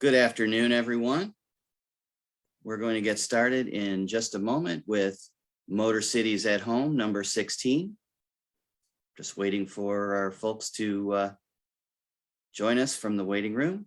Good afternoon, everyone. We're going to get started in just a moment with Motor Cities at Home, number 16. Just waiting for our folks to join us from the waiting room.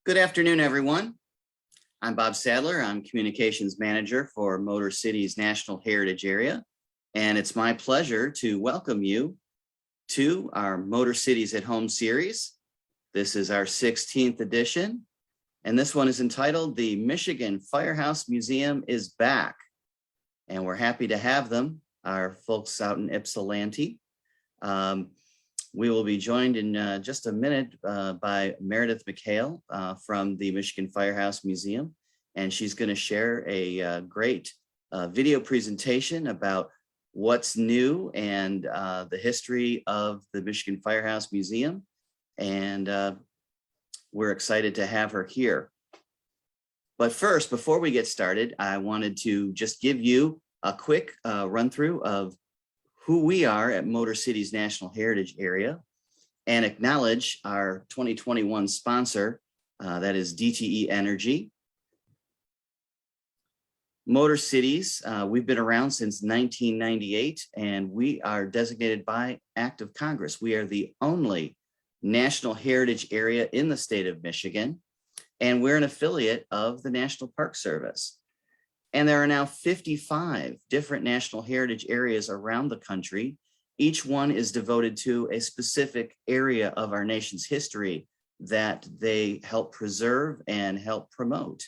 Good afternoon, everyone. I'm Bob Sadler. I'm Communications Manager for Motor Cities National Heritage Area, and it's my pleasure to welcome you to our Motor Cities at Home series. This is our 16th edition, and this one is entitled The Michigan Firehouse Museum is Back. And we're happy to have them, our folks out in Ipsilanti. We will be joined in just a minute by Meredith McHale from the Michigan Firehouse Museum, and she's going to share a great video presentation about what's new and the history of the Michigan Firehouse Museum, and we're excited to have her here. But first, before we get started, I wanted to just give you a quick run through of who we are at Motor Cities National Heritage Area and acknowledge our 2021 sponsor, that is DTE Energy. Motor Cities, we've been around since 1998, and we are designated by Act of Congress. We are the only National Heritage Area in the state of Michigan, and we're an affiliate of the National Park Service. And there are now 55 different National Heritage areas around the country. Each one is devoted to a specific area of our nation's history that they help preserve and help promote.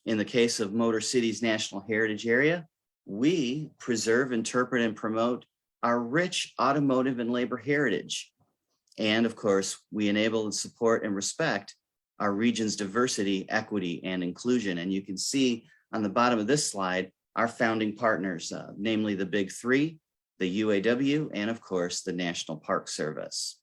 In the case of Motor Cities National Heritage Area, we preserve, interpret, and promote our rich automotive and labor heritage. And of course, we enable and support and respect our region's diversity, equity, and inclusion. And you can see on the bottom of this slide, our founding partners, namely the big three, the UAW, and of course, the National Park Service.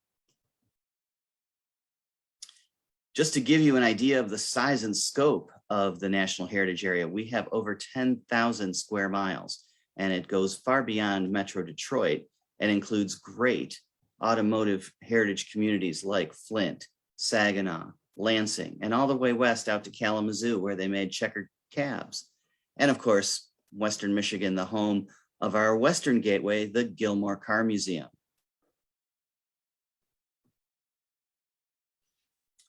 Just to give you an idea of the size and scope of the National Heritage Area, we have over 10,000 square miles, and it goes far beyond Metro Detroit and includes great automotive heritage communities like Flint, Saginaw, Lansing, and all the way west out to Kalamazoo, where they made checkered cabs. And of course, Western Michigan, the home of our Western Gateway, the Gilmore Car Museum.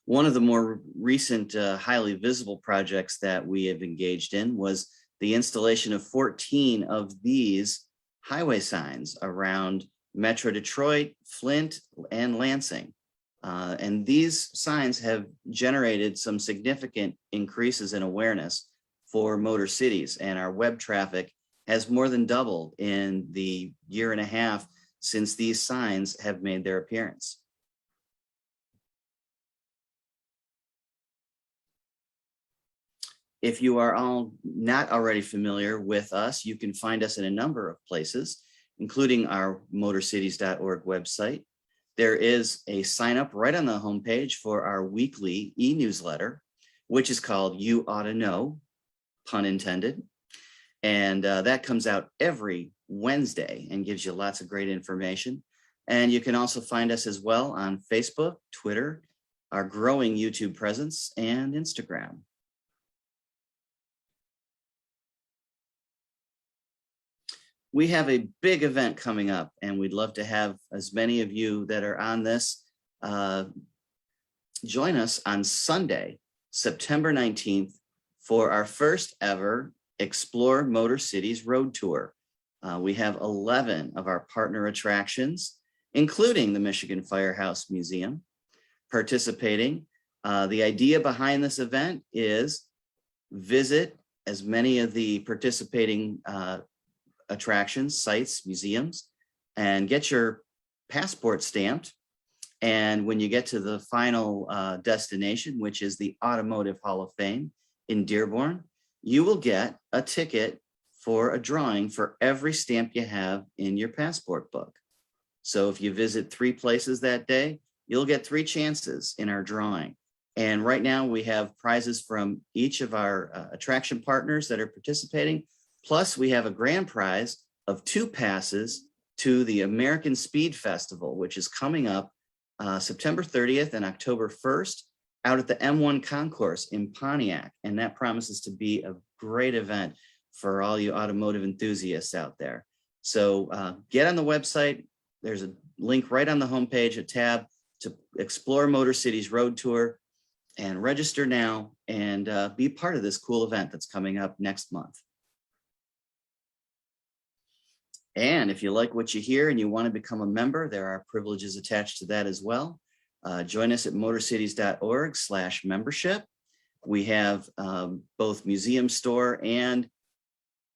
One of the more recent highly visible projects that we have engaged in was the installation of 14 of these highway signs around Metro Detroit, Flint, and Lansing. And these signs have generated some significant increases in awareness for Motor Cities, and our web traffic has more than doubled in the year and a half since these signs have made their appearance. If you are all not already familiar with us, you can find us in a number of places, including our motorcities.org website. There is a sign up right on the homepage for our weekly e-newsletter, which is called You Ought to Know, pun intended. And that comes out every Wednesday and gives you lots of great information. And you can also find us as well on Facebook, Twitter, our growing YouTube presence, and Instagram. We have a big event coming up, and we'd love to have as many of you that are on this join us on Sunday, September 19th, for our first ever Explore Motor Cities Road Tour. We have 11 of our partner attractions, including the Michigan Firehouse Museum, participating. The idea behind this event is visit as many of the participating attractions, sites, museums, and get your passport stamped. And when you get to the final destination, which is the Automotive Hall of Fame in Dearborn, you will get a ticket for a drawing for every stamp you have in your passport book. So if you visit 3 places that day, you'll get 3 chances in our drawing. And right now we have prizes from each of our attraction partners that are participating. Plus we have a grand prize of 2 passes to the American Speed Festival, which is coming up September 30th and October 1st out at the M1 Concourse in Pontiac. And that promises to be a great event for all you automotive enthusiasts out there. So get on the website. There's a link right on the homepage, a tab to explore MotorCities Road Tour, and register now and be part of this cool event that's coming up next month. And if you like what you hear and you want to become a member, there are privileges attached to that as well. Join us at motorcities.org/membership. We have both museum store and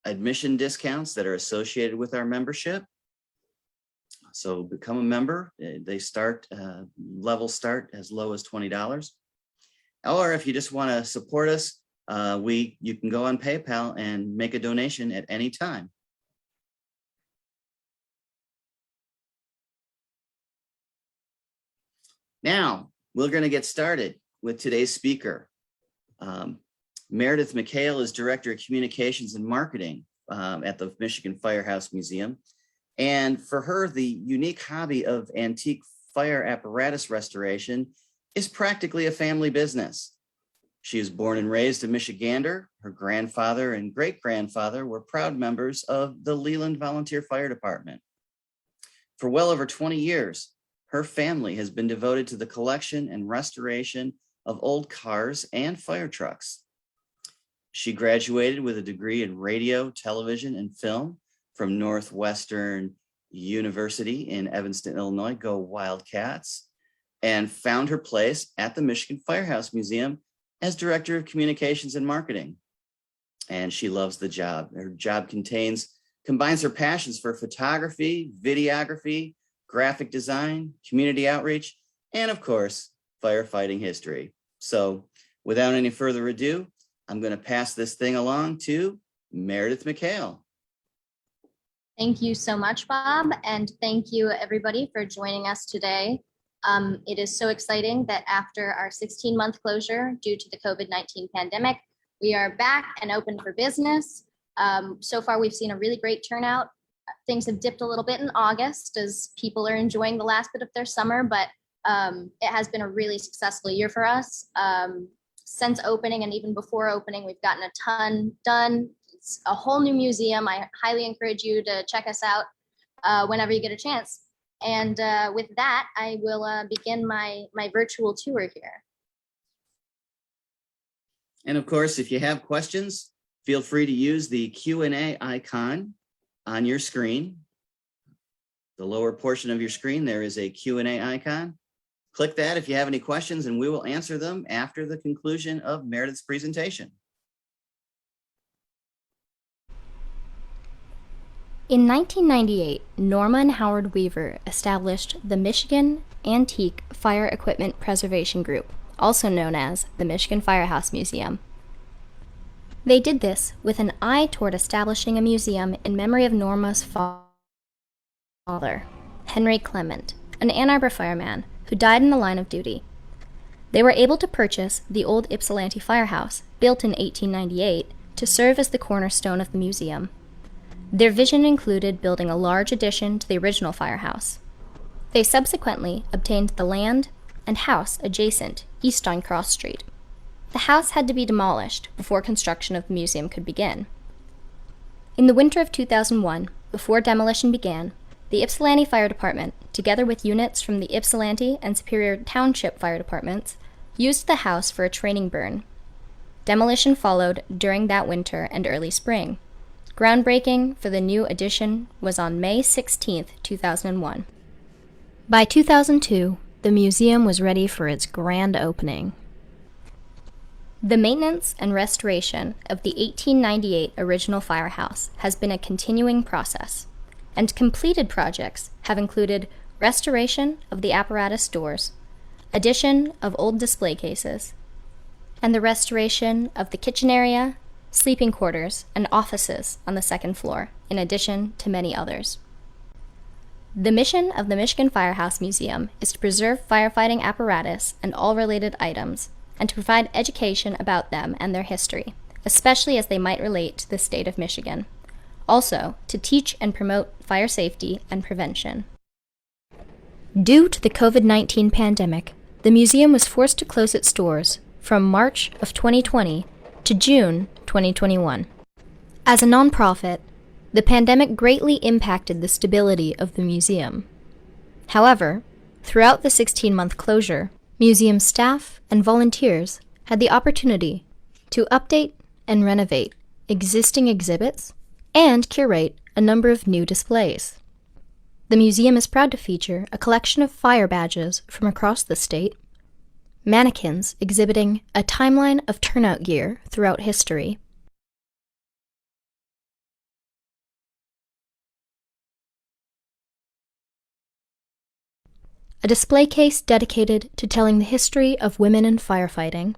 admission discounts that are associated with our membership. So become a member. They start, levels start as low as $20. Or if you just want to support us, you can go on PayPal and make a donation at any time. Now, we're going to get started with today's speaker. Meredith McHale is Director of Communications and Marketing at the Michigan Firehouse Museum. And for her, the unique hobby of antique fire apparatus restoration is practically a family business. She was born and raised a Michigander. Her grandfather and great-grandfather were proud members of the Leland Volunteer Fire Department. For well over 20 years, her family has been devoted to the collection and restoration of old cars and fire trucks. She graduated with a degree in radio, television, and film from Northwestern University in Evanston, Illinois, go Wildcats, and found her place at the Michigan Firehouse Museum as Director of Communications and Marketing. And she loves the job. Her job combines her passions for photography, videography, graphic design, community outreach, and of course, firefighting history. So without any further ado, I'm going to pass this thing along to Meredith McHale. Thank you so much, Bob, and thank you everybody for joining us today. It is so exciting that after our 16-month closure due to the COVID-19 pandemic, we are back and open for business. So far, we've seen a really great turnout. Things have dipped a little bit in August as people are enjoying the last bit of their summer, but it has been a really successful year for us. Since opening and even before opening, we've gotten a ton done. It's a whole new museum. I highly encourage you to check us out whenever you get a chance. And with that, I will begin my virtual tour here. And of course, if you have questions, feel free to use the Q&A icon on your screen. The lower portion of your screen, there is a Q&A icon. Click that if you have any questions, and we will answer them after the conclusion of Meredith's presentation. In 1998, Norma and Howard Weaver established the Michigan Antique Fire Equipment Preservation Group, also known as the Michigan Firehouse Museum. They did this with an eye toward establishing a museum in memory of Norma's father, Henry Clement, an Ann Arbor fireman who died in the line of duty. They were able to purchase the old Ipsilanti firehouse, built in 1898, to serve as the cornerstone of the museum. Their vision included building a large addition to the original firehouse. They subsequently obtained the land and house adjacent, east on Cross Street. The house had to be demolished before construction of the museum could begin. In the winter of 2001, before demolition began, the Ypsilanti Fire Department, together with units from the Ypsilanti and Superior Township Fire Departments, used the house for a training burn. Demolition followed during that winter and early spring. Groundbreaking for the new addition was on May 16, 2001. By 2002, the museum was ready for its grand opening. The maintenance and restoration of the 1898 original firehouse has been a continuing process, and completed projects have included restoration of the apparatus doors, addition of old display cases, and the restoration of the kitchen area, sleeping quarters, and offices on the second floor, in addition to many others. The mission of the Michigan Firehouse Museum is to preserve firefighting apparatus and all related items, and to provide education about them and their history, especially as they might relate to the state of Michigan. Also, to teach and promote fire safety and prevention. Due to the COVID-19 pandemic, the museum was forced to close its doors from March of 2020 to June 2021. As a nonprofit, the pandemic greatly impacted the stability of the museum. However, throughout the 16-month closure, museum staff and volunteers had the opportunity to update and renovate existing exhibits and curate a number of new displays. The museum is proud to feature a collection of fire badges from across the state, mannequins exhibiting a timeline of turnout gear throughout history, a display case dedicated to telling the history of women in firefighting,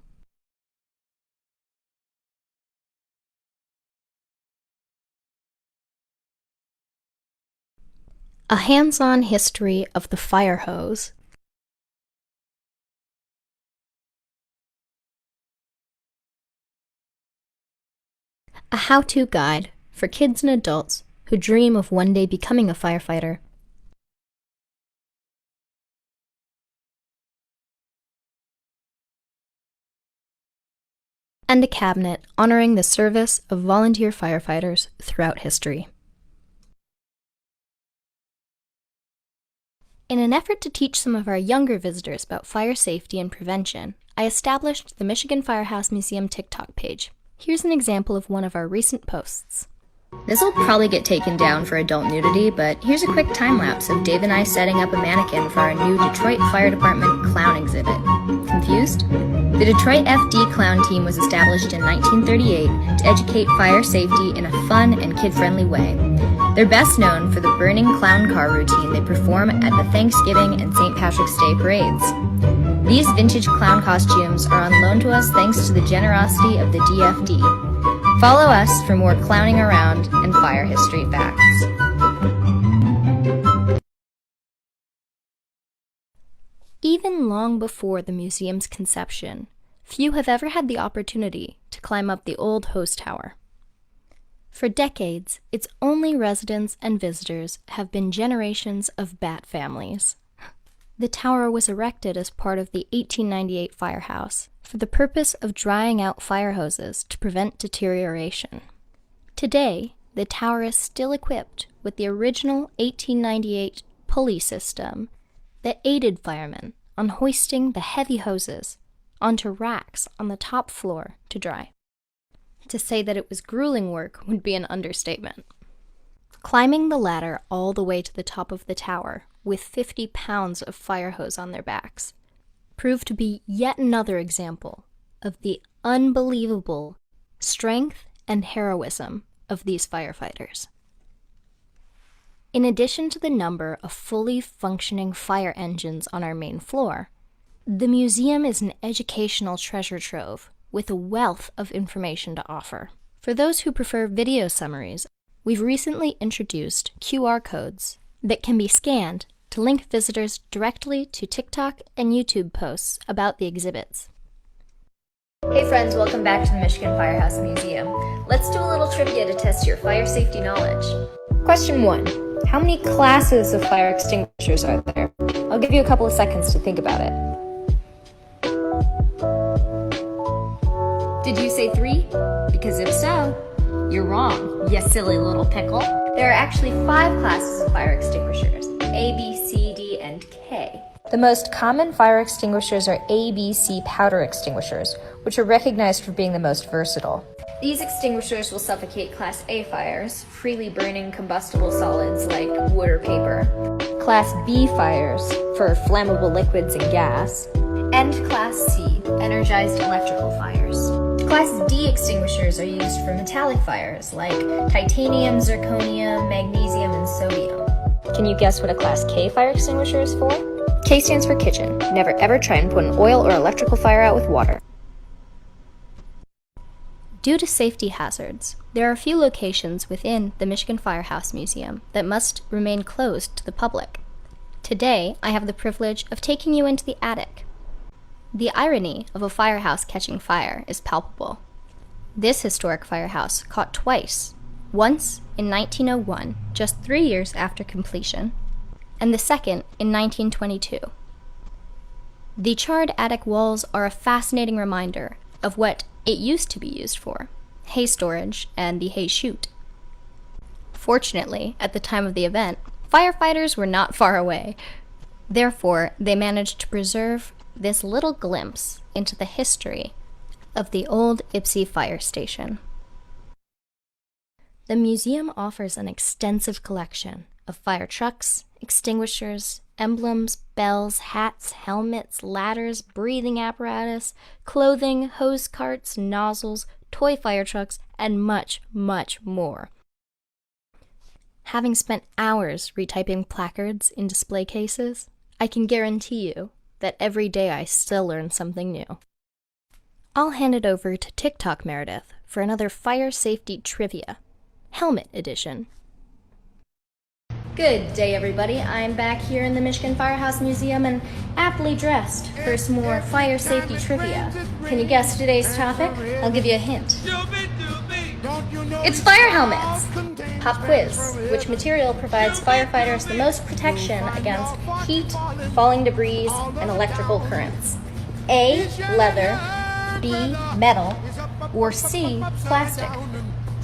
a hands-on history of the fire hose, a how-to guide for kids and adults who dream of one day becoming a firefighter, and a cabinet honoring the service of volunteer firefighters throughout history. In an effort to teach some of our younger visitors about fire safety and prevention, I established the Michigan Firehouse Museum TikTok page. Here's an example of one of our recent posts. This will probably get taken down for adult nudity, but here's a quick time-lapse of Dave and I setting up a mannequin for our new Detroit Fire Department clown exhibit. Confused? The Detroit FD Clown Team was established in 1938 to educate fire safety in a fun and kid-friendly way. They're best known for the burning clown car routine they perform at the Thanksgiving and St. Patrick's Day parades. These vintage clown costumes are on loan to us thanks to the generosity of the DFD. Follow us for more clowning around and fire history facts. Even long before the museum's conception, few have ever had the opportunity to climb up the old hose tower. For decades, its only residents and visitors have been generations of bat families. The tower was erected as part of the 1898 firehouse for the purpose of drying out fire hoses to prevent deterioration. Today, the tower is still equipped with the original 1898 pulley system that aided firemen on hoisting the heavy hoses onto racks on the top floor to dry. To say that it was grueling work would be an understatement. Climbing the ladder all the way to the top of the tower with 50 pounds of fire hose on their backs proved to be yet another example of the unbelievable strength and heroism of these firefighters. In addition to the number of fully functioning fire engines on our main floor, the museum is an educational treasure trove with a wealth of information to offer. For those who prefer video summaries, we've recently introduced QR codes that can be scanned to link visitors directly to TikTok and YouTube posts about the exhibits. Hey friends, welcome back to the Michigan Firehouse Museum. Let's do a little trivia to test your fire safety knowledge. Question 1. How many classes of fire extinguishers are there? I'll give you a couple of seconds to think about it. Did you say 3? Because if so, you're wrong, you silly little pickle. There are actually 5 classes of fire extinguishers, A, B, C, D, and K. The most common fire extinguishers are ABC powder extinguishers, which are recognized for being the most versatile. These extinguishers will suffocate Class A fires, freely burning combustible solids like wood or paper. Class B fires for flammable liquids and gas, and Class C, energized electrical fires. Class D extinguishers are used for metallic fires like titanium, zirconium, magnesium, and sodium. Can you guess what a Class K fire extinguisher is for? K stands for kitchen. Never ever try and put an oil or electrical fire out with water. Due to safety hazards, there are a few locations within the Michigan Firehouse Museum that must remain closed to the public. Today, I have the privilege of taking you into the attic. The irony of a firehouse catching fire is palpable. This historic firehouse caught twice, once in 1901, just 3 years after completion, and the second in 1922. The charred attic walls are a fascinating reminder of what it used to be used for: hay storage and the hay chute. Fortunately, at the time of the event, firefighters were not far away. Therefore, they managed to preserve this little glimpse into the history of the old Ypsi fire station. The museum offers an extensive collection of fire trucks, extinguishers, emblems, bells, hats, helmets, ladders, breathing apparatus, clothing, hose carts, nozzles, toy fire trucks, and much, much more. Having spent hours retyping placards in display cases, I can guarantee you that every day I still learn something new. I'll hand it over to TikTok Meredith for another fire safety trivia, helmet edition. Good day, everybody. I'm back here in the Michigan Firehouse Museum and aptly dressed for some more fire safety trivia. Can you guess today's topic? I'll give you a hint. It's fire helmets! Pop quiz. Which material provides firefighters the most protection against heat, falling debris, and electrical currents? A, leather, B, metal, or C, plastic?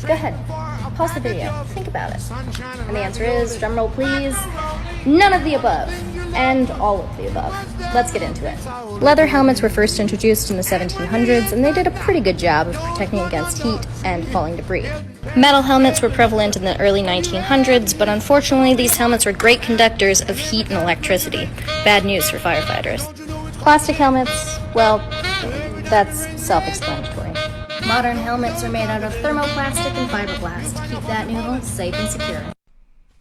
Go ahead, pause the video, think about it. And the answer is, drumroll please, none of the above, and all of the above. Let's get into it. Leather helmets were first introduced in the 1700s, and they did a pretty good job of protecting against heat and falling debris. Metal helmets were prevalent in the early 1900s, but unfortunately these helmets were great conductors of heat and electricity. Bad news for firefighters. Plastic helmets, well, that's self-explanatory. Modern helmets are made out of thermoplastic and fiberglass to keep that noodle safe and secure.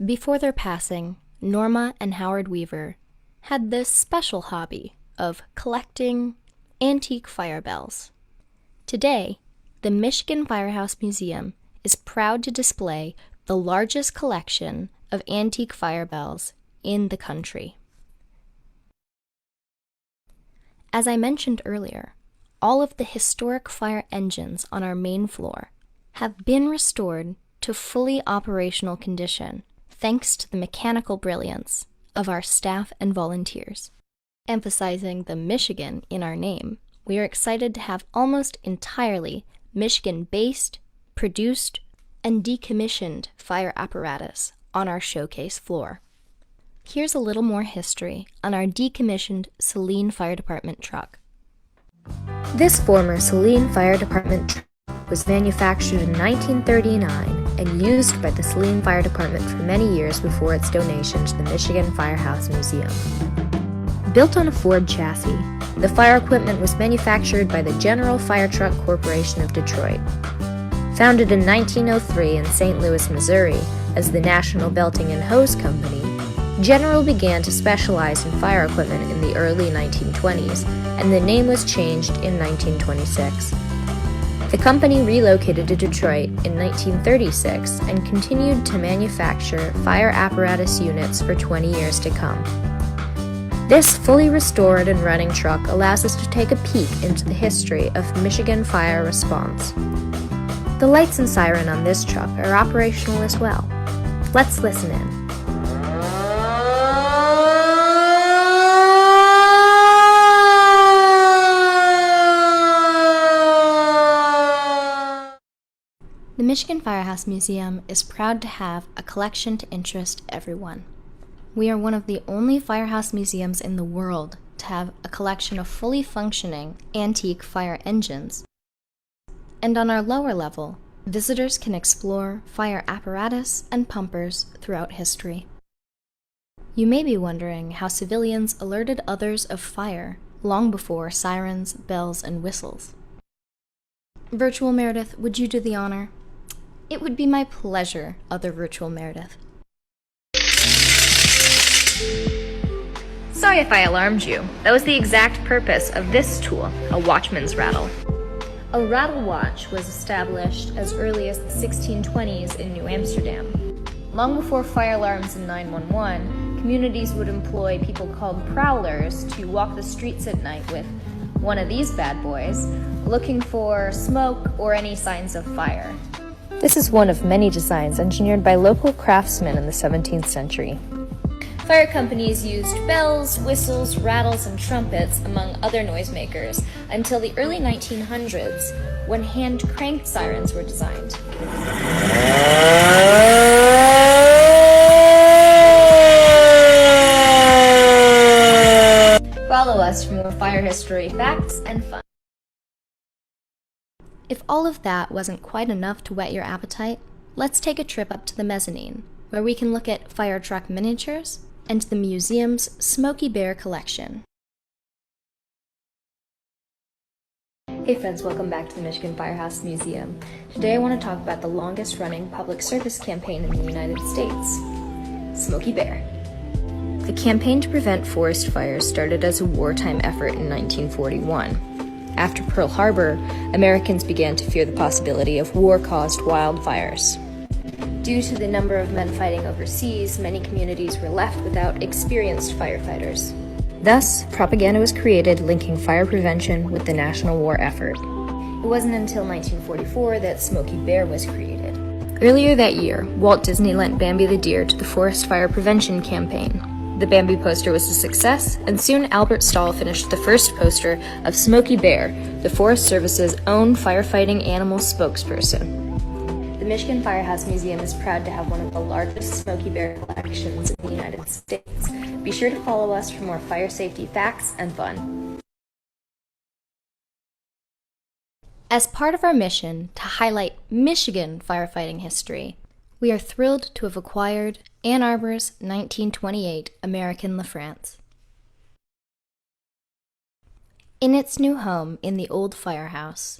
Before their passing, Norma and Howard Weaver had this special hobby of collecting antique firebells. Today, the Michigan Firehouse Museum is proud to display the largest collection of antique firebells in the country. As I mentioned earlier, all of the historic fire engines on our main floor have been restored to fully operational condition thanks to the mechanical brilliance of our staff and volunteers. Emphasizing the Michigan in our name, we are excited to have almost entirely Michigan-based, produced, and decommissioned fire apparatus on our showcase floor. Here's a little more history on our decommissioned Saline Fire Department truck. This former Saline Fire Department truck was manufactured in 1939 and used by the Saline Fire Department for many years before its donation to the Michigan Firehouse Museum. Built on a Ford chassis, the fire equipment was manufactured by the General Firetruck Corporation of Detroit. Founded in 1903 in St. Louis, Missouri, as the National Belting and Hose Company, General began to specialize in fire equipment in the early 1920s, and the name was changed in 1926. The company relocated to Detroit in 1936 and continued to manufacture fire apparatus units for 20 years to come. This fully restored and running truck allows us to take a peek into the history of Michigan fire response. The lights and siren on this truck are operational as well. Let's listen in. The Michigan Firehouse Museum is proud to have a collection to interest everyone. We are one of the only firehouse museums in the world to have a collection of fully functioning antique fire engines. And on our lower level, visitors can explore fire apparatus and pumpers throughout history. You may be wondering how civilians alerted others of fire long before sirens, bells, and whistles. Virtual Meredith, would you do the honor? It would be my pleasure, other Virtual Meredith. Sorry if I alarmed you. That was the exact purpose of this tool, a watchman's rattle. A rattle watch was established as early as the 1620s in New Amsterdam. Long before fire alarms and 911, communities would employ people called prowlers to walk the streets at night with one of these bad boys, looking for smoke or any signs of fire. This is one of many designs engineered by local craftsmen in the 17th century. Fire companies used bells, whistles, rattles, and trumpets, among other noisemakers, until the early 1900s, when hand-cranked sirens were designed. Follow us for more fire history, facts, and fun. If all of that wasn't quite enough to whet your appetite, let's take a trip up to the mezzanine, where we can look at fire truck miniatures and the museum's Smoky Bear collection. Hey friends, welcome back to the Michigan Firehouse Museum. Today I want to talk about the longest running public service campaign in the United States, Smoky Bear. The campaign to prevent forest fires started as a wartime effort in 1941. After Pearl Harbor, Americans began to fear the possibility of war-caused wildfires. Due to the number of men fighting overseas, many communities were left without experienced firefighters. Thus, propaganda was created linking fire prevention with the national war effort. It wasn't until 1944 that Smoky Bear was created. Earlier that year, Walt Disney lent Bambi the deer to the Forest Fire Prevention Campaign. The Bambi poster was a success, and soon Albert Stahl finished the first poster of Smoky Bear, the Forest Service's own firefighting animal spokesperson. The Michigan Firehouse Museum is proud to have one of the largest Smoky Bear collections in the United States. Be sure to follow us for more fire safety facts and fun. As part of our mission to highlight Michigan firefighting history, we are thrilled to have acquired Ann Arbor's 1928 American LaFrance. In its new home in the old firehouse,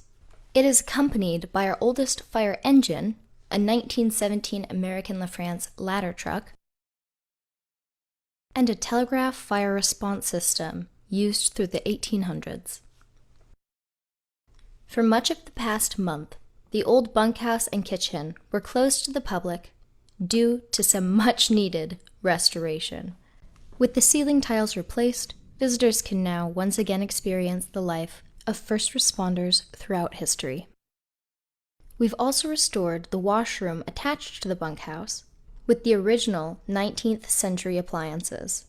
it is accompanied by our oldest fire engine, a 1917 American LaFrance ladder truck, and a telegraph fire response system used through the 1800s. For much of the past month, the old bunkhouse and kitchen were closed to the public due to some much-needed restoration. With the ceiling tiles replaced, visitors can now once again experience the life of first responders throughout history. We've also restored the washroom attached to the bunkhouse with the original 19th century appliances.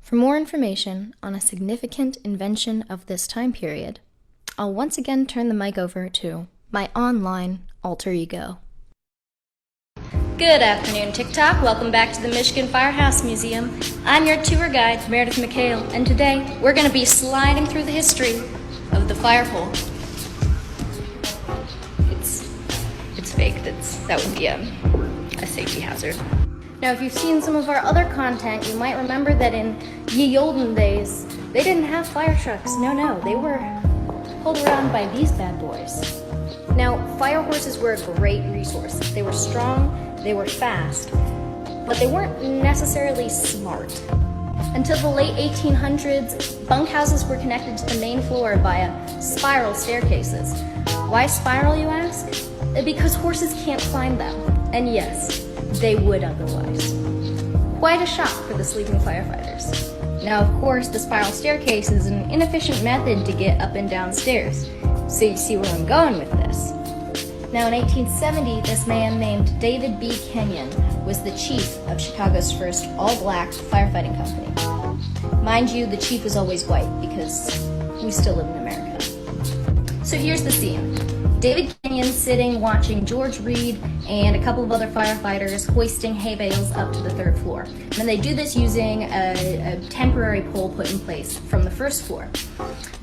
For more information on a significant invention of this time period, I'll once again turn the mic over to my online alter ego. Good afternoon, TikTok. Welcome back to the Michigan Firehouse Museum. I'm your tour guide, Meredith McHale, and today we're going to be sliding through the history of the firepole. It's fake. That would be a safety hazard. Now, if you've seen some of our other content, you might remember that in ye olden days, they didn't have fire trucks. No, they were pulled around by these bad boys. Now, fire horses were a great resource. They were strong, they were fast, but they weren't necessarily smart. Until the late 1800s, bunkhouses were connected to the main floor via spiral staircases. Why spiral, you ask? Because horses can't climb them. And yes, they would otherwise. Quite a shock for the sleeping firefighters. Now, of course, the spiral staircase is an inefficient method to get up and down stairs. So you see where I'm going with this. Now, in 1870, this man named David B. Kenyon was the chief of Chicago's first all-black firefighting company. Mind you, the chief was always white because we still live in America. So here's the scene. David Kenyon sitting watching George Reed and a couple of other firefighters hoisting hay bales up to the third floor. And they do this using a temporary pole put in place from the first floor.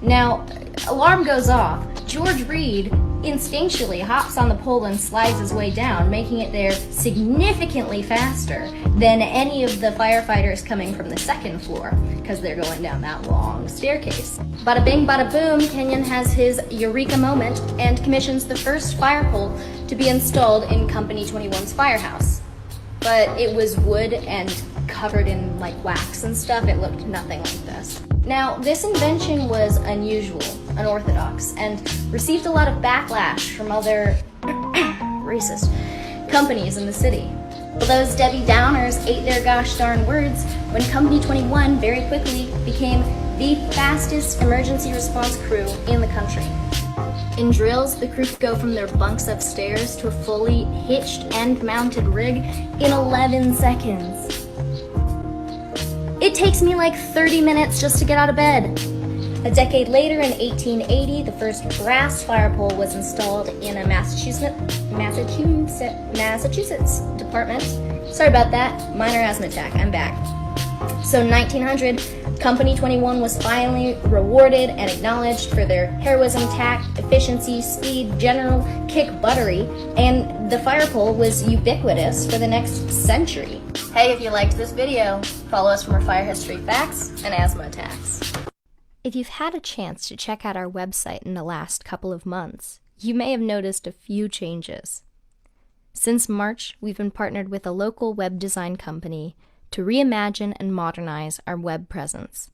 Now, alarm goes off George Reed instinctually hops on the pole and slides his way down, making it there significantly faster than any of the firefighters coming from the second floor, because they're going down that long staircase. Bada bing, bada boom, Kenyon has his eureka moment and commissions the first fire pole to be installed in Company 21's firehouse. But it was wood and covered in like wax and stuff. It looked nothing like this. Now, this invention was unusual, unorthodox, and received a lot of backlash from other racist companies in the city. But those Debbie Downers ate their gosh darn words when Company 21 very quickly became the fastest emergency response crew in the country. In drills, the crew could go from their bunks upstairs to a fully hitched and mounted rig in 11 seconds. It takes me like 30 minutes just to get out of bed. A decade later, in 1880, the first brass fire pole was installed in a Massachusetts department. Sorry about that, minor asthma attack, I'm back. So 1900, Company 21 was finally rewarded and acknowledged for their heroism, tact, efficiency, speed, general kick-buttery, and the fire pole was ubiquitous for the next century. Hey, if you liked this video, follow us for more fire history facts and asthma attacks. If you've had a chance to check out our website in the last couple of months, you may have noticed a few changes. Since March, we've been partnered with a local web design company to reimagine and modernize our web presence.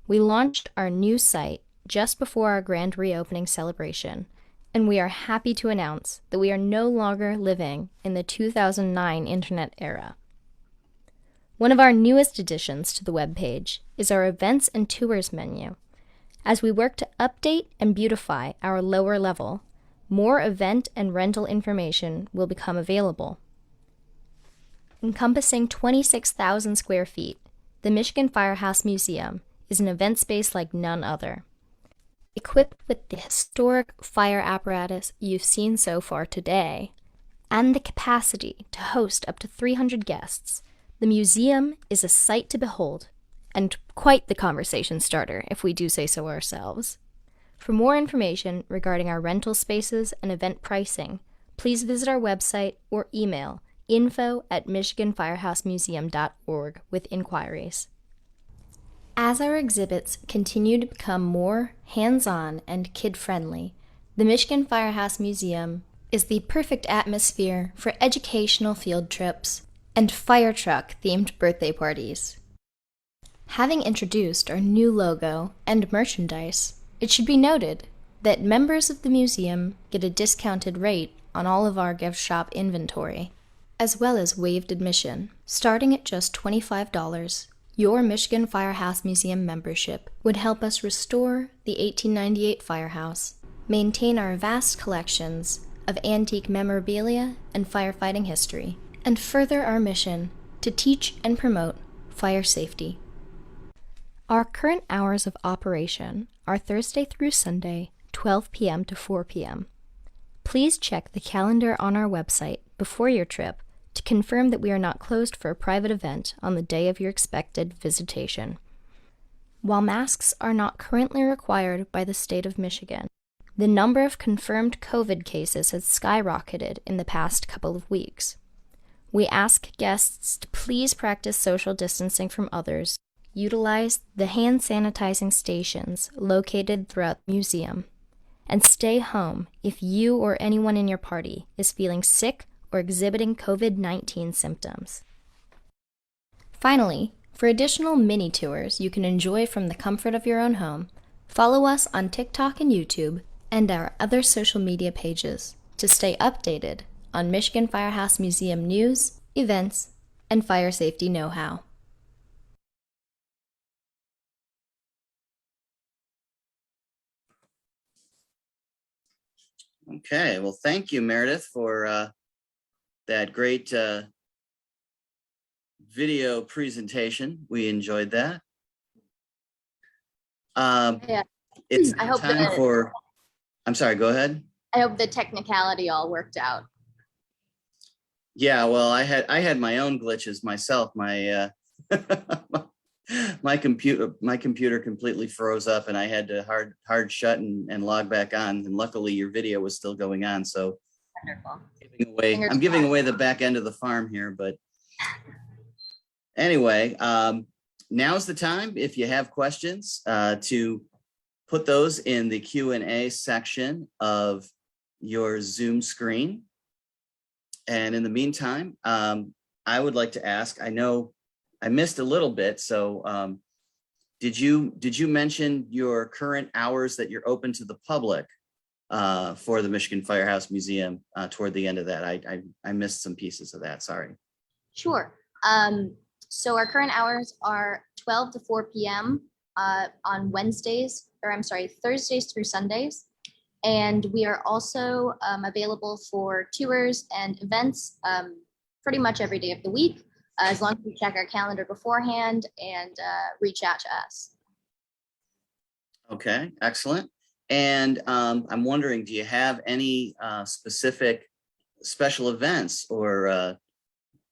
We launched our new site just before our grand reopening celebration, and we are happy to announce that we are no longer living in the 2009 internet era. One of our newest additions to the webpage is our events and tours menu. As we work to update and beautify our lower level, more event and rental information will become available. Encompassing 26,000 square feet, the Michigan Firehouse Museum is an event space like none other. Equipped with the historic fire apparatus you've seen so far today, and the capacity to host up to 300 guests, the museum is a sight to behold, and quite the conversation starter, if we do say so ourselves. For more information regarding our rental spaces and event pricing, please visit our website or email info@michiganfirehousemuseum.org with inquiries. As our exhibits continue to become more hands-on and kid-friendly, the Michigan Firehouse Museum is the perfect atmosphere for educational field trips and fire truck themed birthday parties. Having introduced our new logo and merchandise, it should be noted that members of the museum get a discounted rate on all of our gift shop inventory, as well as waived admission. Starting at just $25, your Michigan Firehouse Museum membership would help us restore the 1898 firehouse, maintain our vast collections of antique memorabilia and firefighting history, and further our mission to teach and promote fire safety. Our current hours of operation are Thursday through Sunday, 12 p.m. to 4 p.m. Please check the calendar on our website before your trip to confirm that we are not closed for a private event on the day of your expected visitation. While masks are not currently required by the state of Michigan, the number of confirmed COVID cases has skyrocketed in the past couple of weeks. We ask guests to please practice social distancing from others, utilize the hand sanitizing stations located throughout the museum, and stay home if you or anyone in your party is feeling sick or exhibiting COVID-19 symptoms. Finally, for additional mini tours you can enjoy from the comfort of your own home, follow us on TikTok and YouTube and our other social media pages to stay updated on Michigan Firehouse Museum news, events, and fire safety know-how. Okay, well, thank you, Meredith, for that great video presentation. We enjoyed that. Yeah. It's I hope time that- for, I'm sorry, go ahead. I hope the technicality all worked out. Yeah, well, I had my own glitches myself. My My computer completely froze up, and I had to hard shut and log back on. And luckily, your video was still going on. So Wonderful. I'm giving away the back end of the farm here, but anyway, now's the time if you have questions to put those in the Q&A section of your Zoom screen. And in the meantime, I would like to ask, I know I missed a little bit, so did you mention your current hours that you're open to the public for the Michigan Firehouse Museum toward the end of that? I missed some pieces of that, sorry. Sure. So our current hours are 12 to 4 p.m. On Thursdays through Sundays. And we are also available for tours and events pretty much every day of the week, as long as we check our calendar beforehand and reach out to us. Okay, excellent. And I'm wondering, do you have any specific special events or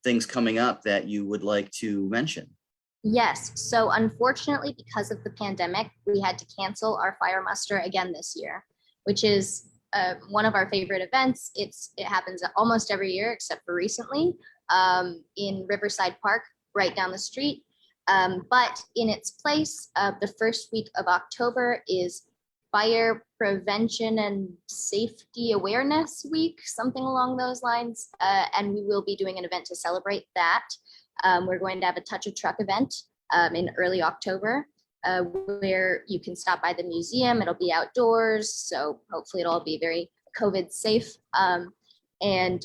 things coming up that you would like to mention? Yes. So unfortunately, because of the pandemic, we had to cancel our fire muster again this year, which is one of our favorite events. It happens almost every year except for recently in Riverside Park, right down the street. But in its place, the first week of October is Fire Prevention and Safety Awareness Week, something along those lines. And we will be doing an event to celebrate that. We're going to have a Touch a Truck event in early October where you can stop by the museum. It'll be outdoors, so hopefully it'll all be very COVID safe. And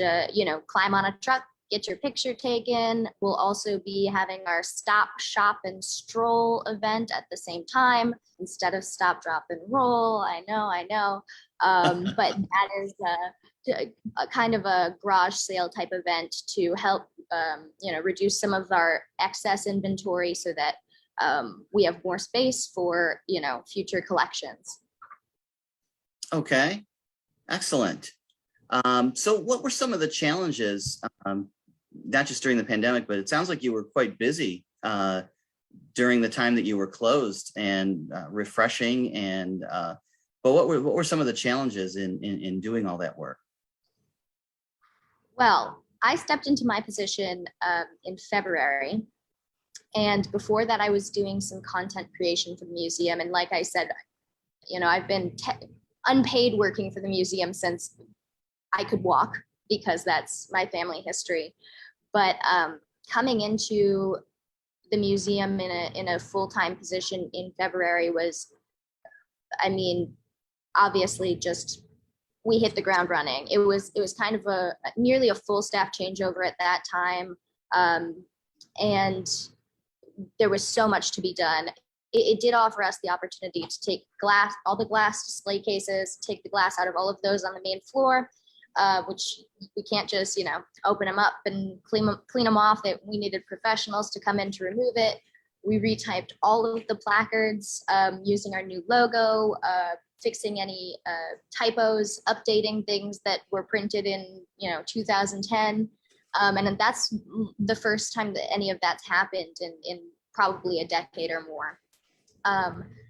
climb on a truck, get your picture taken. We'll also be having our Stop, Shop, and Stroll event at the same time instead of Stop, Drop, and Roll. I know. But that is a kind of a garage sale type event to help reduce some of our excess inventory so that we have more space for future collections. Okay, excellent. So what were some of the challenges, not just during the pandemic, but it sounds like you were quite busy during the time that you were closed and refreshing, and but what were some of the challenges in doing all that work? Well, I stepped into my position in February, and before that I was doing some content creation for the museum. And like I said, I've been unpaid working for the museum since I could walk, because that's my family history. But coming into the museum in a full-time position in February was, obviously just, we hit the ground running. It was kind of nearly a full staff changeover at that time. And there was so much to be done. It did offer us the opportunity to take all the glass display cases, take the glass out of all of those on the main floor, which we can't just, open them up and clean them off. We needed professionals to come in to remove it. We retyped all of the placards using our new logo, fixing any typos, updating things that were printed in 2010. And that's the first time that any of that's happened in probably a decade or more.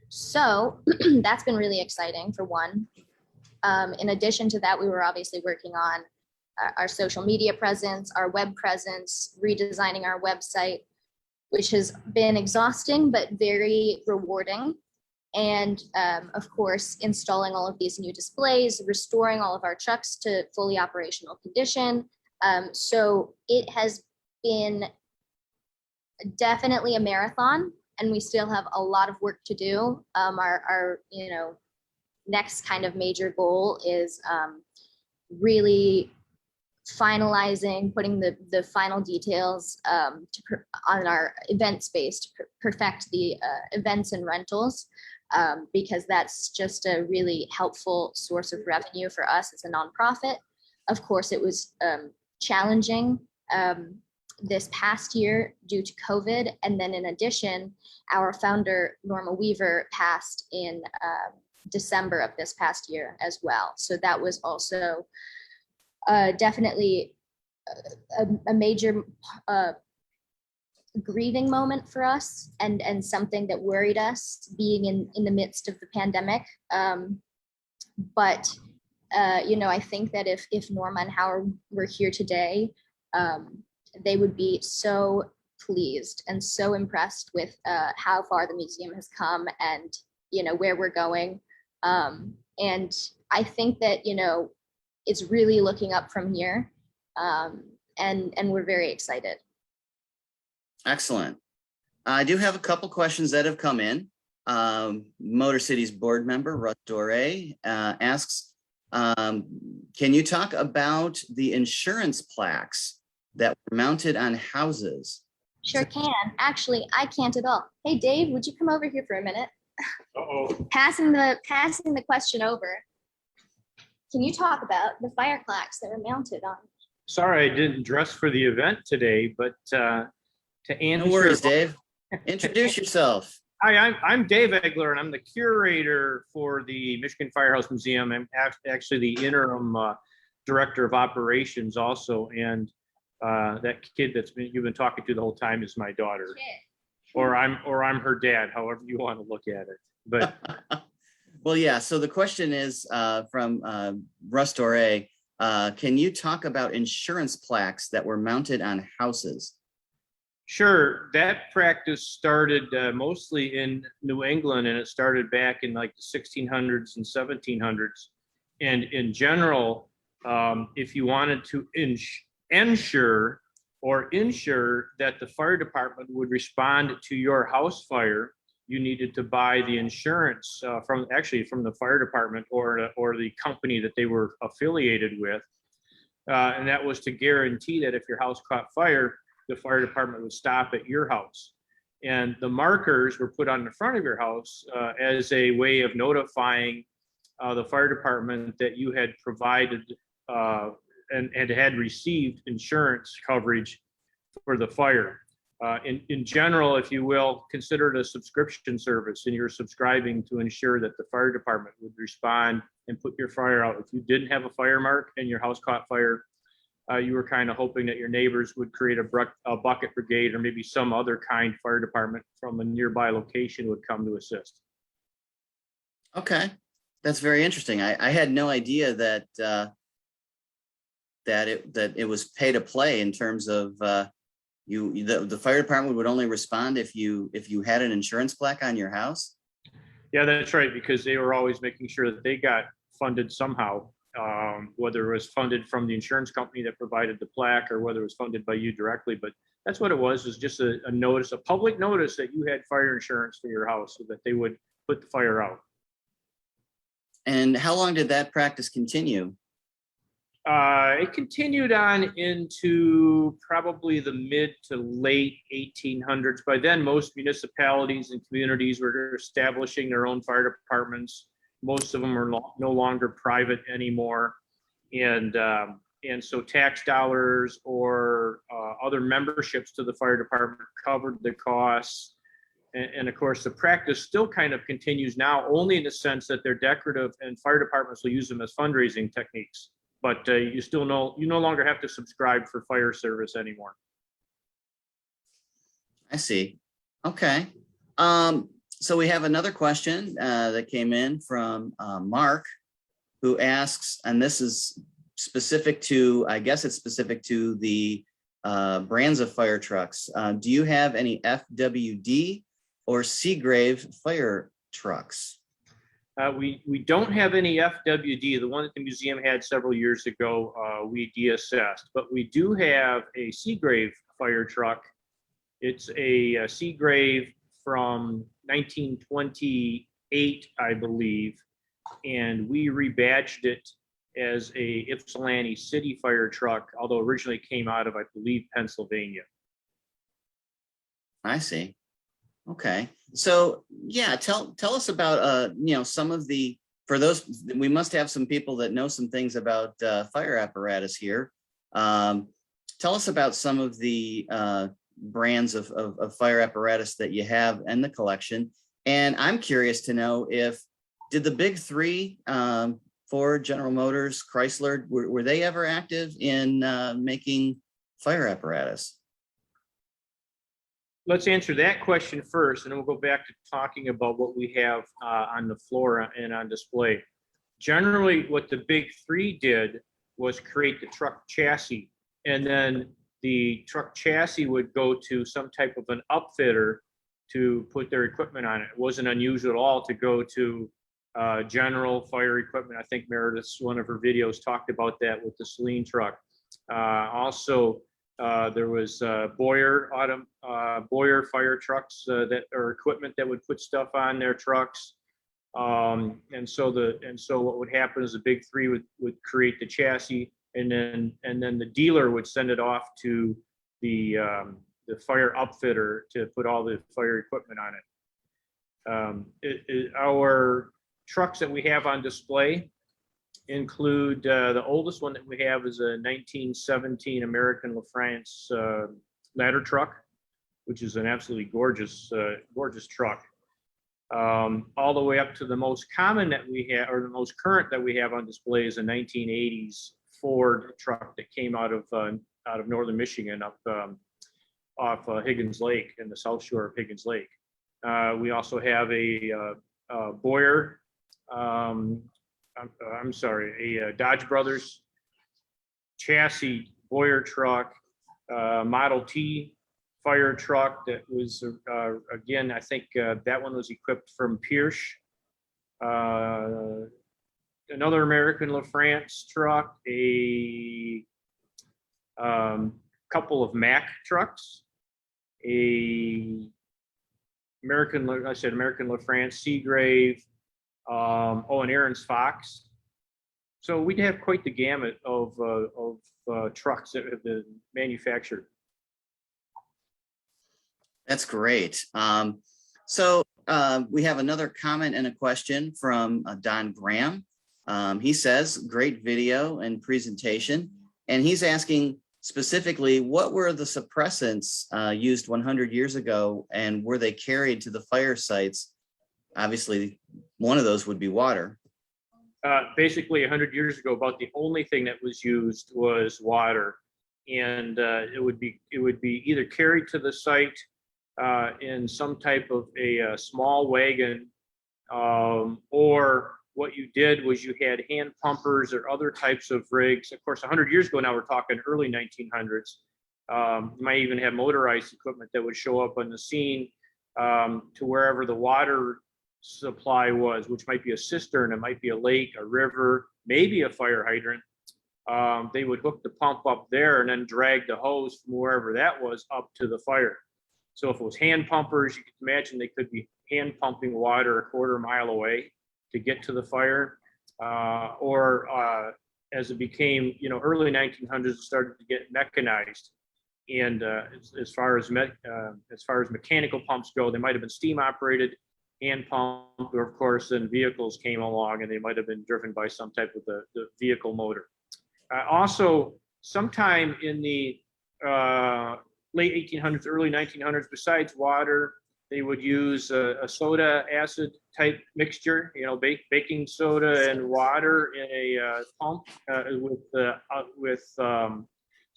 So that's been really exciting, for one. In addition to that, we were obviously working on our social media presence, our web presence, redesigning our website, which has been exhausting but very rewarding. And of course, installing all of these new displays, restoring all of our trucks to fully operational condition. So it has been definitely a marathon, and we still have a lot of work to do. Our next kind of major goal is really finalizing, putting the final details on our event space to perfect the events and rentals, because that's just a really helpful source of revenue for us as a nonprofit. Of course, it was challenging this past year due to COVID. And then in addition, our founder, Norma Weaver, passed in December of this past year as well. So that was also definitely a major grieving moment for us and something that worried us being in the midst of the pandemic. But I think that if Norma and Howard were here today, they would be so pleased and so impressed with how far the museum has come and where we're going. And I think that it's really looking up from here, and we're very excited. Excellent. I do have a couple questions that have come in. MotorCities board member Russ Doré asks, can you talk about the insurance plaques that were mounted on houses? Sure can. Actually, I can't at all. Hey, Dave, would you come over here for a minute? Uh-oh. Passing the question over. Can you talk about the fire plaques that were mounted on? Sorry, I didn't dress for the event today, but to answer. No worries, Dave. Introduce yourself. Hi, I'm Dave Egler, and I'm the curator for the Michigan Firehouse Museum. I'm actually the interim director of operations also, and that kid you've been talking to the whole time is my daughter, or I'm her dad, however you want to look at it. But well, yeah. So the question is from Russ Doré. Can you talk about insurance plaques that were mounted on houses? Sure, that practice started mostly in New England, and it started back in like the 1600s and 1700s. And in general, if you wanted to ensure that the fire department would respond to your house fire, you needed to buy the insurance from the fire department or the company that they were affiliated with, and that was to guarantee that if your house caught fire, the fire department would stop at your house. And the markers were put on the front of your house as a way of notifying the fire department that you had provided and had received insurance coverage for the fire. In general, if you will, consider it a subscription service, and you're subscribing to ensure that the fire department would respond and put your fire out. If you didn't have a fire mark and your house caught fire, you were kind of hoping that your neighbors would create a bucket brigade or maybe some other kind fire department from a nearby location would come to assist. Okay, that's very interesting. I had no idea that it was pay to play in terms of the fire department would only respond if you had an insurance plaque on your house. Yeah, that's right, because they were always making sure that they got funded somehow. Whether it was funded from the insurance company that provided the plaque or whether it was funded by you directly. But that's what it was just a notice, a public notice that you had fire insurance for your house so that they would put the fire out. And how long did that practice continue? It continued on into probably the mid to late 1800s. By then, most municipalities and communities were establishing their own fire departments. Most of them are no longer private anymore, and so tax dollars or other memberships to the fire department covered the costs. And of course, the practice still kind of continues now, only in the sense that they're decorative, and fire departments will use them as fundraising techniques. But you no longer have to subscribe for fire service anymore. I see. Okay. So we have another question that came in from Mark, who asks, and this is specific to, I guess it's specific to the brands of fire trucks. Do you have any FWD or Seagrave fire trucks? We don't have any FWD. The one that the museum had several years ago, we deassessed, but we do have a Seagrave fire truck. It's a Seagrave from 1928, I believe, and we rebadged it as a Ypsilanti city fire truck, although originally came out of, I believe, Pennsylvania. I see. Okay. So yeah, tell us about some of the, for those, we must have some people that know some things about fire apparatus here. Tell us about some of the brands of fire apparatus that you have in the collection. And I'm curious to know did the big three, Ford, General Motors, Chrysler, were they ever active in making fire apparatus? let's answer that question first, and then we'll go back to talking about what we have on the floor and on display. Generally, what the big three did was create the truck chassis, and then the truck chassis would go to some type of an upfitter to put their equipment on it. It wasn't unusual at all to go to general fire equipment. I think Meredith's one of her videos talked about that with the Celine truck. Also, there was Boyer fire trucks that are equipment that would put stuff on their trucks. And so what would happen is the big three would create the chassis, and then the dealer would send it off to the fire upfitter to put all the fire equipment on it. Our trucks that we have on display include the oldest one that we have is a 1917 American LaFrance ladder truck, which is an absolutely gorgeous truck. All the way up to the most common that we have, or the most current that we have on display, is a 1980s Ford truck that came out of northern Michigan, up off Higgins Lake, in the south shore of Higgins Lake. We also have a Boyer, a Dodge Brothers chassis Boyer truck, Model T fire truck that was, again, I think that one was equipped from Pierce. Another American LaFrance truck, a couple of Mack trucks, American LaFrance Seagrave, and Aaron's Fox. So we'd have quite the gamut of trucks that have been manufactured. That's great. So we have another comment and a question from Don Graham. He says, great video and presentation. And he's asking specifically, what were the suppressants used 100 years ago, and were they carried to the fire sites? Obviously, one of those would be water. Basically, 100 years ago, about the only thing that was used was water. And it would be either carried to the site in some type of a small wagon, or what you did was you had hand pumpers or other types of rigs. Of course, 100 years ago, now we're talking early 1900s. You might even have motorized equipment that would show up on the scene to wherever the water supply was, which might be a cistern, it might be a lake, a river, maybe a fire hydrant. They would hook the pump up there and then drag the hose from wherever that was up to the fire. So if it was hand pumpers, you could imagine they could be hand pumping water a quarter mile away to get to the fire, or as it became, early 1900s, it started to get mechanized. And as far as mechanical pumps go, they might have been steam operated, hand pumped, or of course, then vehicles came along and they might have been driven by some type of the vehicle motor. Also, sometime in the late 1800s, early 1900s, besides water, they would use a soda acid type mixture, baking soda and water in a pump with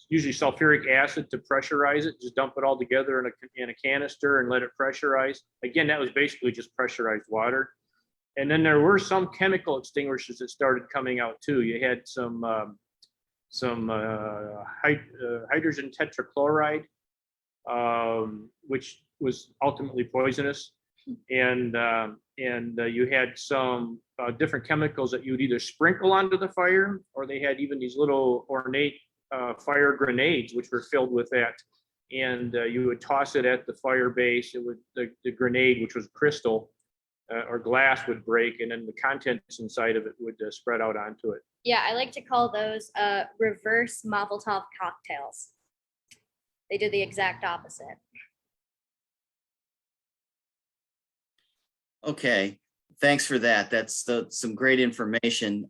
usually sulfuric acid to pressurize it. Just dump it all together in a canister and let it pressurize. Again, that was basically just pressurized water. And then there were some chemical extinguishers that started coming out too. You had some hydrogen tetrachloride, which was ultimately poisonous, and you had some different chemicals that you would either sprinkle onto the fire, or they had even these little ornate fire grenades, which were filled with that, and you would toss it at the fire base. It would the grenade, which was crystal or glass, would break, and then the contents inside of it would spread out onto it. Yeah, I like to call those reverse Molotov cocktails. They do the exact opposite. Okay, thanks for that. That's some great information.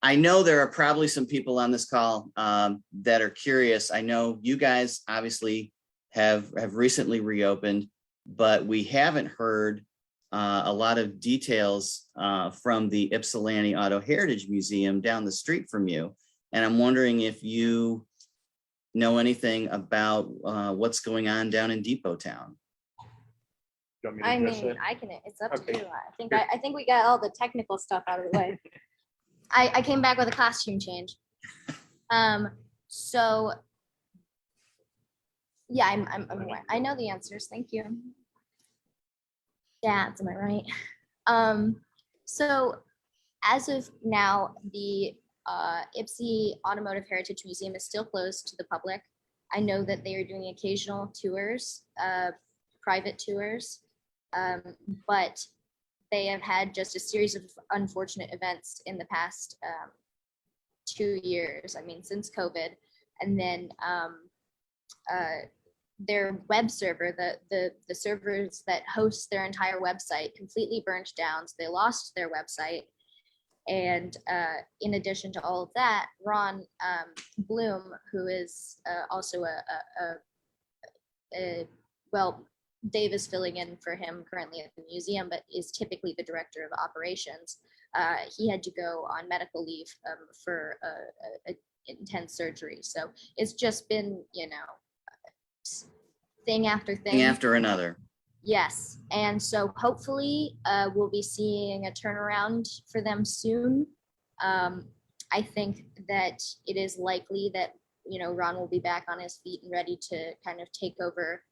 I know there are probably some people on this call that are curious. I know you guys obviously have recently reopened, but we haven't heard a lot of details from the Ypsilanti Auto Heritage Museum down the street from you. And I'm wondering if you know anything about what's going on down in Depot Town? You want me to I address mean, it? I can, it's up to Okay. you. I think we got all the technical stuff out of the way. I came back with a costume change. So yeah, I'm aware. I know the answers. Thank you. Dads, am I right? So as of now, the Ypsi Automotive Heritage Museum is still closed to the public. I know that they are doing occasional tours, private tours, but they have had just a series of unfortunate events in the past 2 years. I mean, since COVID, and then their web server, the servers that host their entire website, completely burnt down. So they lost their website. And in addition to all of that, Ron Bloom, who is also well, Dave is filling in for him currently at the museum, but is typically the director of operations. He had to go on medical leave for a intense surgery. So it's just been, you know, thing after thing. After another. Yes, and so hopefully we'll be seeing a turnaround for them soon. I think that it is likely that, you know, Ron will be back on his feet and ready to kind of take over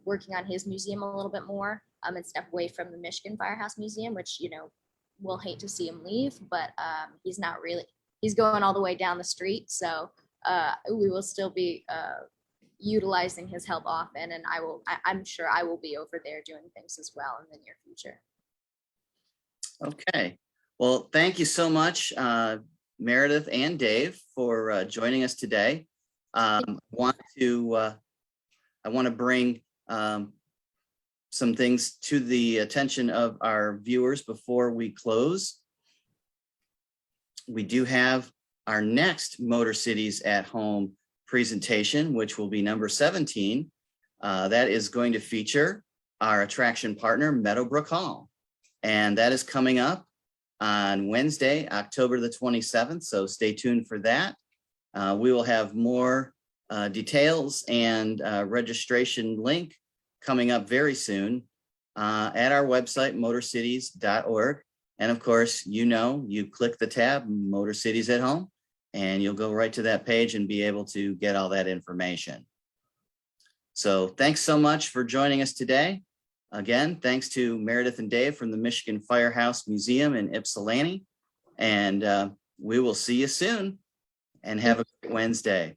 working on his museum a little bit more and step away from the Michigan Firehouse Museum, which, you know, we'll hate to see him leave, but he's not really, he's going all the way down the street. So we will still be utilizing his help often, and I'm sure I will be over there doing things as well in the near future. Okay. Well, thank you so much, Meredith and Dave, for joining us today. I want to bring some things to the attention of our viewers before we close. We do have our next MotorCities at Home presentation, which will be number 17. That is going to feature our attraction partner, Meadowbrook Hall. And that is coming up on Wednesday, October the 27th. So stay tuned for that. We will have more details and registration link coming up very soon at our website, motorcities.org. And of course, you know, you click the tab, MotorCities at Home, and you'll go right to that page and be able to get all that information. So thanks so much for joining us today. Again, thanks to Meredith and Dave from the Michigan Firehouse Museum in Ypsilanti. And we will see you soon, and have a great Wednesday.